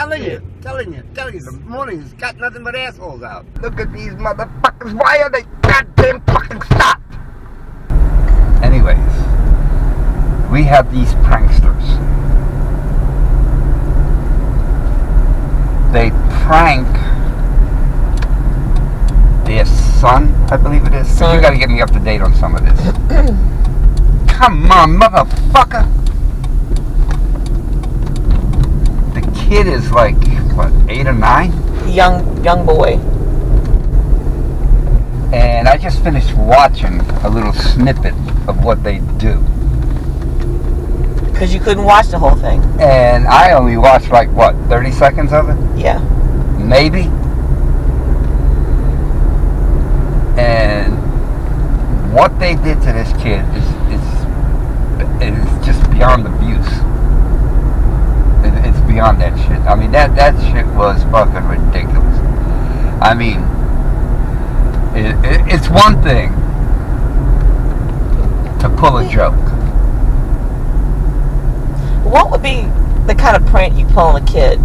telling you. The morning's got nothing but assholes out. Look at these motherfuckers. Why are they goddamn fucking stopped? Anyways, we have these pranksters. They prank their son, I believe it is. So you gotta get me up to date on some of this. Come on, motherfucker. The kid is like, what, 8 or 9? Young boy. And I just finished watching a little snippet of what they do. Because you couldn't watch the whole thing. And I only watched like, what, 30 seconds of it? Yeah. Maybe. And what they did to this kid is just beyond abuse. It's beyond that shit. I mean, that shit was fucking ridiculous. I mean, it's one thing to pull a joke. What would be the kind of prank you pull on a kid?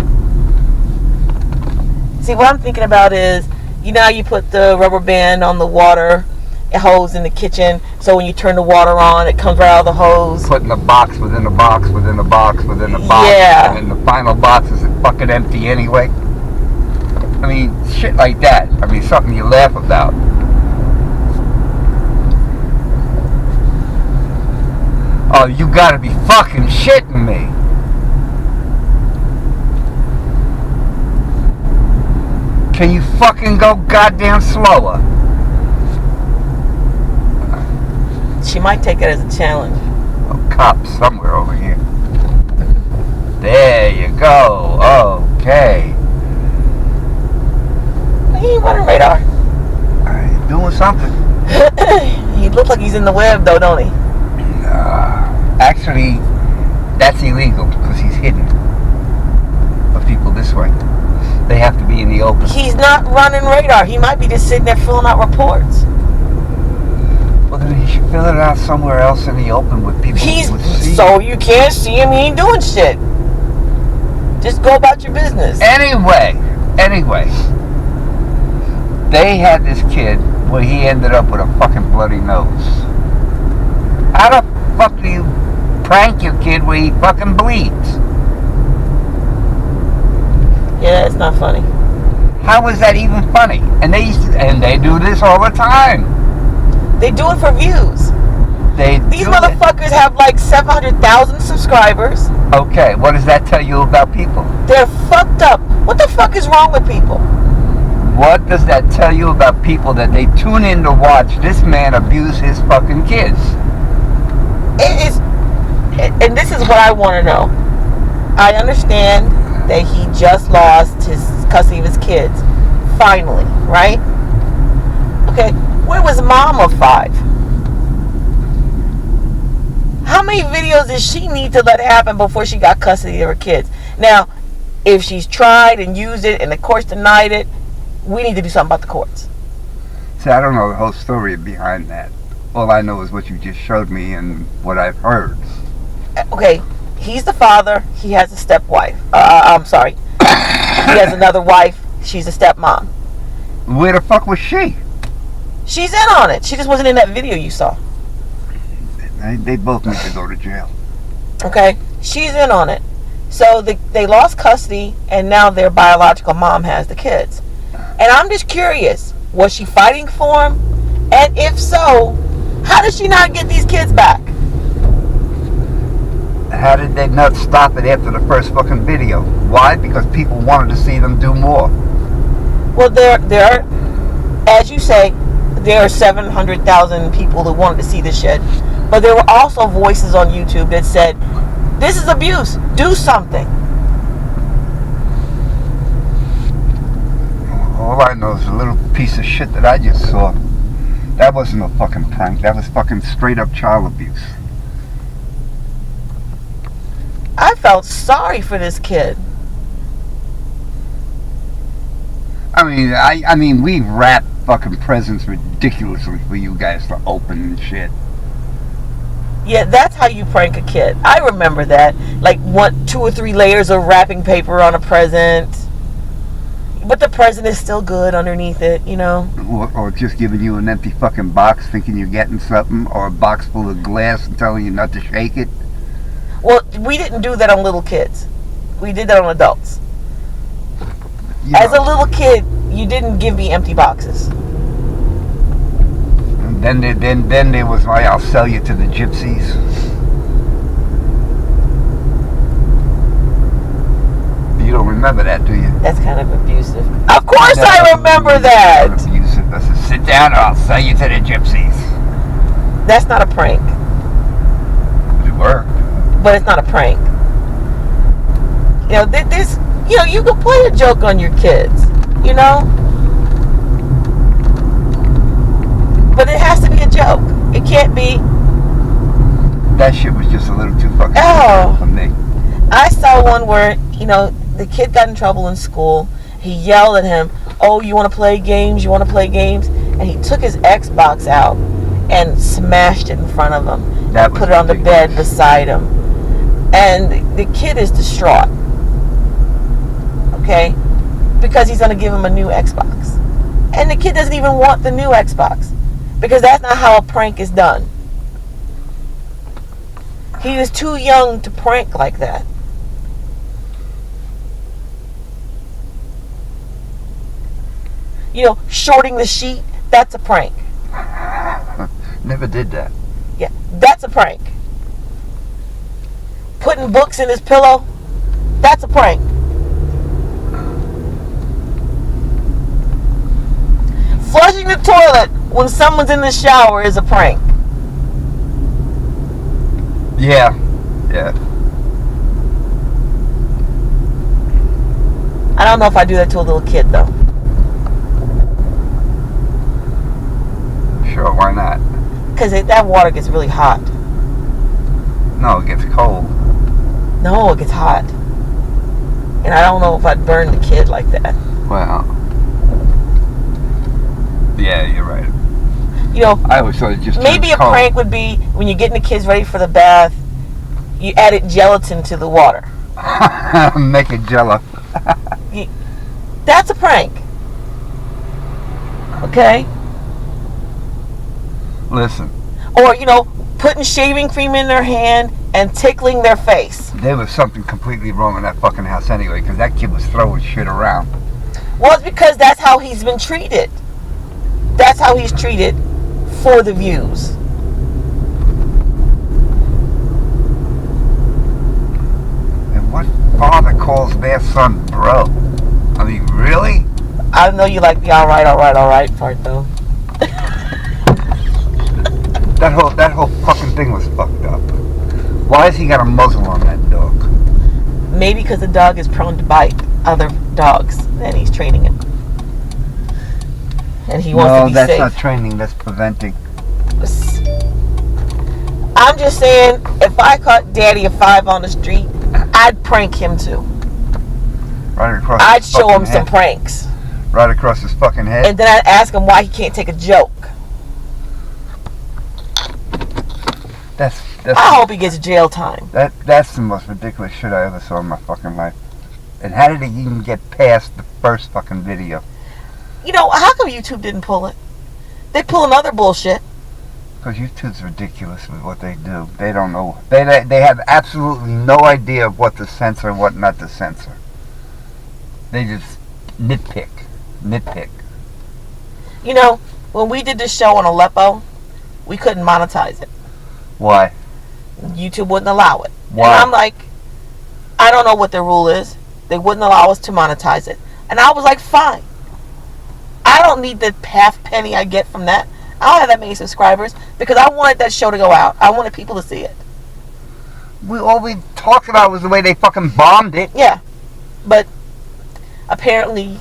See, what I'm thinking about is, you know how you put the rubber band on the water hose in the kitchen, so when you turn the water on, it comes right out of the hose. Putting the box within the box within the box within the box. Yeah. And the final box is fucking empty anyway. I mean, shit like that. I mean, something you laugh about. Oh, you gotta be fucking shitting me. Can you fucking go goddamn slower? She might take it as a challenge. Oh, cops somewhere over here. There you go. Okay. He ain't running radar. He's doing something. He looks like he's in the web, though, don't he? Actually, that's illegal because he's hidden for people this way. They have to be in the open. He's not running radar. He might be just sitting there filling out reports. Well, then he should fill it out somewhere else in the open with people who would see. So you can't see him. He ain't doing shit. Just go about your business. Anyway, they had this kid where he ended up with a fucking bloody nose. How the fuck do you prank your kid where he fucking bleeds? Yeah, it's not funny. How is that even funny? And they do this all the time. They do it for views. These motherfuckers have like 700,000 subscribers. Okay, what does that tell you about people? They're fucked up. What the fuck is wrong with people? What does that tell you about people that they tune in to watch this man abuse his fucking kids? It is, and this is what I want to know. I understand that he just lost his custody of his kids. Finally, right? Okay, where was mom of 5? How many videos did she need to let happen before she got custody of her kids? Now, if she's tried and used it and the courts denied it, we need to do something about the courts. See, I don't know the whole story behind that. All I know is what you just showed me and what I've heard. Okay, he's the father. He has a stepwife. I'm sorry. He has another wife. She's a stepmom. Where the fuck was she? She's in on it. She just wasn't in that video you saw. They both need to go to jail. Okay, she's in on it. So they lost custody, and now their biological mom has the kids. And I'm just curious, was she fighting for him? And if so, how did she not get these kids back? How did they not stop it after the first fucking video? Why? Because people wanted to see them do more. Well, there are, as you say, there are 700,000 people that wanted to see this shit. But there were also voices on YouTube that said, this is abuse. Do something. All I know is a little piece of shit that I just saw. That wasn't a fucking prank. That was fucking straight up child abuse. I felt sorry for this kid. I mean, we wrap fucking presents ridiculously for you guys to open and shit. Yeah, that's how you prank a kid. I remember that. Like, 2 or 3 layers of wrapping paper on a present. But the present is still good underneath it, you know? Or just giving you an empty fucking box thinking you're getting something, or a box full of glass and telling you not to shake it. Well, we didn't do that on little kids. We did that on adults. As a little kid, you didn't give me empty boxes. And then there was my I'll sell you to the gypsies. You don't remember that, do you? That's kind of abusive. Of course I remember that! Abusive. I said, sit down or I'll sell you to the gypsies. That's not a prank. It worked. But it's not a prank. You know, this, you know, you can play a joke on your kids, you know? But it has to be a joke. It can't be. That shit was just a little too fucking for me. I saw one where, you know, the kid got in trouble in school. He yelled at him, "Oh, you want to play games? You want to play games?" And he took his Xbox out and smashed it in front of him. That put it on the bed beside him. And the kid is distraught. Okay? Because he's going to give him a new Xbox. And the kid doesn't even want the new Xbox. Because that's not how a prank is done. He is too young to prank like that. You know, shorting the sheet, that's a prank. Never did that. Yeah, that's a prank. Putting books in his pillow, that's a prank. Flushing the toilet when someone's in the shower is a prank. Yeah. I don't know if I do that to a little kid, though. Sure, why not? Because that water gets really hot. No, it gets cold. No, it gets hot. And I don't know if I'd burn the kid like that. Well, yeah, you're right. You know, I always thought it just maybe a prank would be when you're getting the kids ready for the bath, you added gelatin to the water. Make it jello. That's a prank. Okay? Listen. Or, you know, putting shaving cream in their hand and tickling their face. There was something completely wrong in that fucking house anyway, because that kid was throwing shit around. Well, it's because that's how he's been treated. That's how he's treated for the views. And what father calls their son bro? I mean, really? I know you like the all right part, though. That whole fucking thing was fucked up. Why has he got a muzzle on that dog? Maybe because the dog is prone to bite other dogs, and he's training him. And he wants to be safe. No, that's not training. That's preventing. I'm just saying, if I caught Daddyofive on the street, I'd prank him too. Right across. I'd show him some pranks. Right across his fucking head. And then I'd ask him why he can't take a joke. I hope he gets jail time. That's the most ridiculous shit I ever saw in my fucking life. And how did he even get past the first fucking video? You know, how come YouTube didn't pull it? They pulling other bullshit. Because YouTube's ridiculous with what they do. They don't know. They have absolutely no idea of what to censor and what not to censor. They just nitpick. You know, when we did this show on Aleppo, we couldn't monetize it. Why? YouTube wouldn't allow it. Why? And I'm like, I don't know what the rule is. They wouldn't allow us to monetize it. And I was like, fine. I don't need the half penny I get from that. I don't have that many subscribers because I wanted that show to go out. I wanted people to see it. All we talked about was the way they fucking bombed it. Yeah. But apparently,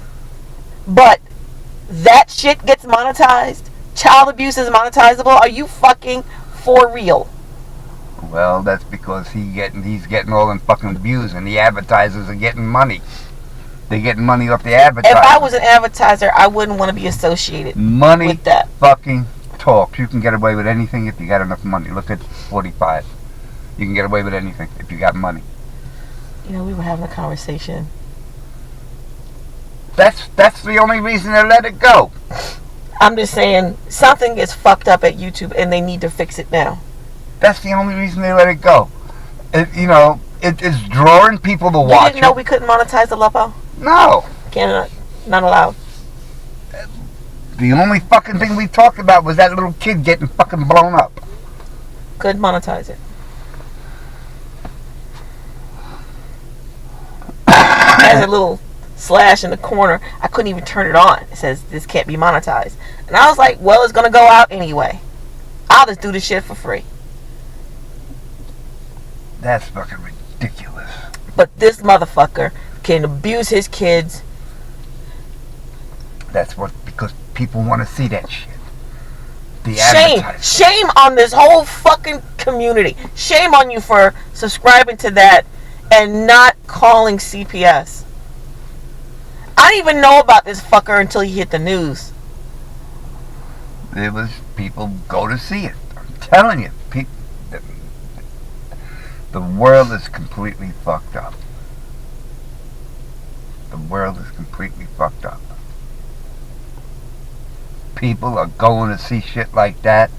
that shit gets monetized. Child abuse is monetizable. Are you fucking for real? Well, that's because he's getting all them fucking views, and the advertisers are getting money. They're getting money off the advertisers. If I was an advertiser, I wouldn't want to be associated with that. Fucking talks. You can get away with anything if you got enough money. Look at 45. You can get away with anything if you got money. You know, we were having a conversation. That's the only reason they let it go. I'm just saying, something is fucked up at YouTube and they need to fix it now. That's the only reason they let it go. It's drawing people to watch. You didn't know we couldn't monetize the Lupo? No. Canada, not allowed. The only fucking thing we talked about was that little kid getting fucking blown up. Couldn't monetize it. There's a little slash in the corner. I couldn't even turn it on. It says this can't be monetized. And I was like, well, it's gonna go out anyway. I'll just do this shit for free. That's fucking ridiculous. But this motherfucker can abuse his kids. That's because people want to see that shit. The Shame on this whole fucking community. Shame on you for subscribing to that and not calling CPS. I didn't even know about this fucker until he hit the news. There was people go to see it. I'm telling you, the world is completely fucked up. The world is completely fucked up. People are going to see shit like that.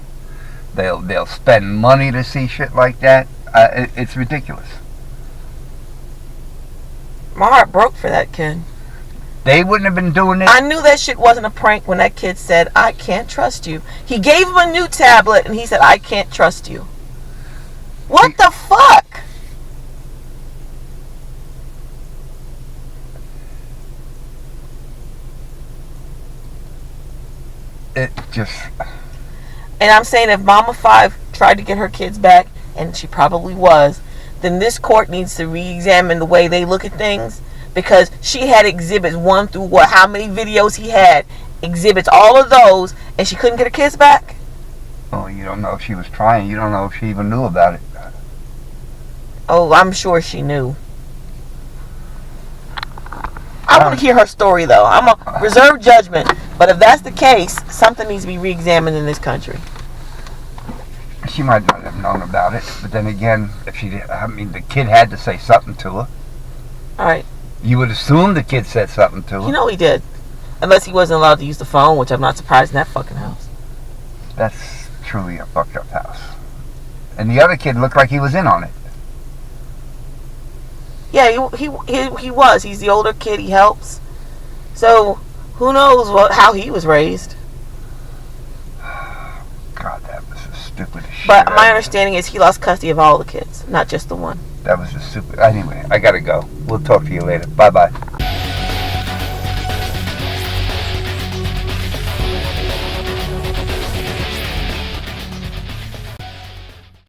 They'll spend money to see shit like that. It's ridiculous. My heart broke for that kid. They wouldn't have been doing it. I knew that shit wasn't a prank when that kid said, I can't trust you. He gave him a new tablet and he said, I can't trust you. What the fuck? It just... And I'm saying if Mama 5 tried to get her kids back, and she probably was, then this court needs to re-examine the way they look at things, because she had exhibits 1 through how many videos he had, exhibits all of those, and she couldn't get her kids back. Oh, you don't know if she was trying. You don't know if she even knew about it. Oh, I'm sure she knew. I want to hear her story, though. I'm a reserve judgment, but if that's the case, something needs to be re-examined in this country. She might not have known about it, but then again, if she did, I mean, the kid had to say something to her. All right. You would assume the kid said something to her. You know he did. Unless he wasn't allowed to use the phone, which I'm not surprised in that fucking house. That's truly a fucked up house. And the other kid looked like he was in on it. Yeah, he was. He's the older kid. He helps. So, who knows how he was raised. God, that was the stupidest shit. But my understanding is he lost custody of all the kids, not just the one. That was just stupid. Anyway, I gotta go. We'll talk to you later. Bye-bye.